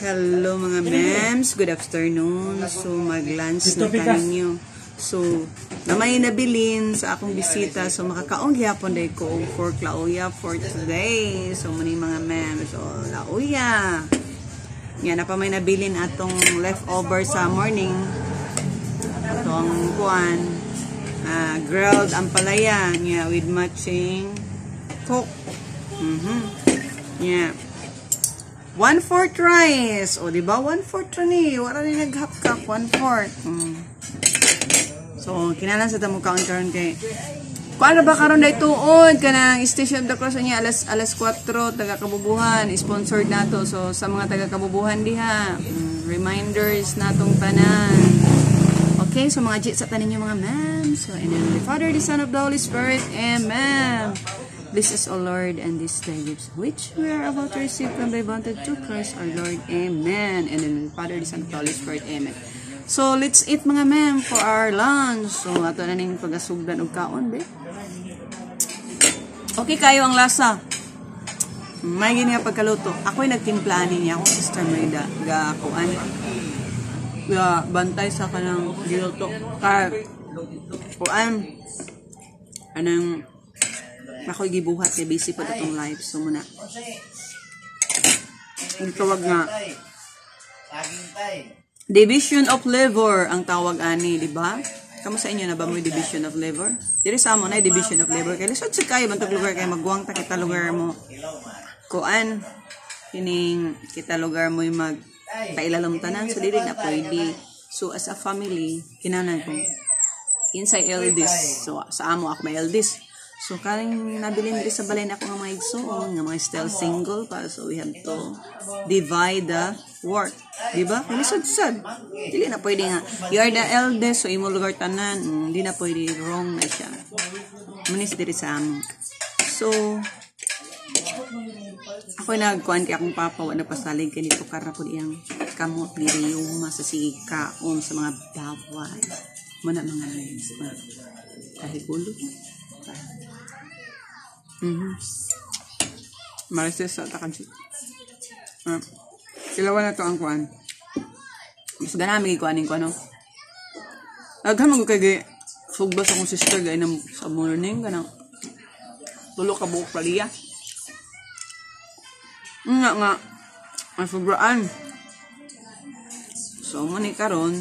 Hello mga mems, good afternoon. So mag-lunch na tayo. So namay nabilin sa akong bisita. So makakaong gyapon day ko for lauya for today. So muni mga mems, so lauya. Yan na pa may nabilin atong leftover sa morning. Atong kuan, grilled ampalaya yeah, with matching coke. Yeah. 1/4 rice. O, diba? 1/4 ni. Wala rin naghapkap. 1/4. So, kinalan sa tamo karon kay paano ba karon day tuod kanang Station of the Cross niya alas 4 taga Kabubuhan sponsored nato. So sa mga taga Kabubuhan diha, reminders natong tanan. Okay, so mga jit sa tanan niyo mga ma'am. So in the name of the Father, the Son of the Holy Spirit. Amen. Bless us, O Lord, and this day gifts which we are about to receive from thy bounty to Christ our Lord. Amen. And in the Father, the Son of the Holy Spirit. Amen. So, let's eat mga ma'am for our lunch. So, ato na ning pagasugdan og kaon, be. Okay kayo ang lasa. May gini nga pagkaluto. Ako'y nagtimpla niya. Akong sister Merida. Kuan. Bantay sa kanang giluto. Kuan. Anang ako'y gibuhat kay busy pa itong live. So muna ang tawag nga division of liver ang tawag ani, di ba? Kamo sa inyo na ba mo division of liver? Diri sa amo na division of liver kay lisod sa kayo bantog lugar kay magwang ta kita lugar mo kuan kining kita lugar mo mag pailalom tanan so dili na pwede. So as a family kinahanglan ko inside eldest. So sa amo ako may eldest. So, karing nabilin dito sa balay na ako ng mga igsoon, ng mga still single pa. So, we have to divide the work. Diba? Kalisod-sad. Dili na pwede nga. You are the eldest, so imo lugar tanan. Hindi na pwede. Wrong na siya. Manis diri sa amo. So, ako nagkuhan kay akong papa, wala pasalig kay dito kara po diyang kamot, niriyuma sa sikaon sa mga bawal. Muna mga lens. Kahit ulo. Marites sa takansi. Silawan na to ang kuan. Mas ganami kuanin ko ano. Aghan mo kay sugbas akong sister gay nang sa morning kanang tulo ka buok paliya. Nga ang sobraan. So muni karon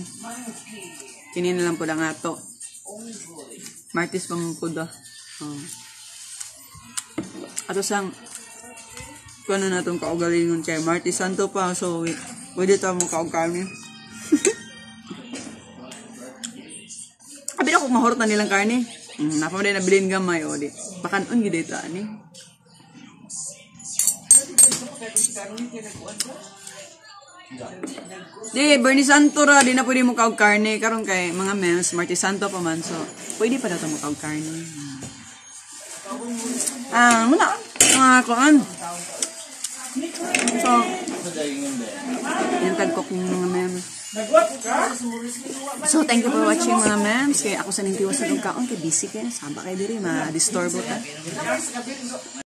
kini na lang pud ang ato. Martes pampuda. Ato sang kung ano na itong kaugalingon kay Marty Santo pa. So, pwede ito mo kaugkami. Kabila ko mahurot na nilang karne. Napamay na bilhin gamay. O, di. Bakanon gila ito, ani. Di, Bernie Santo ra. Di na pwede mo kaugkarne. Karon kay mga mens, Marty Santo pa man. So, pwede pa na ito mo kaugkarne. Muna, kuan. So, yung tagkok ng mga memes. So, thank you for watching mga memes. Kaya ako sa nintiwas na kaon, kay busy kaya. Saba kayo diri, ma-disturbo ta.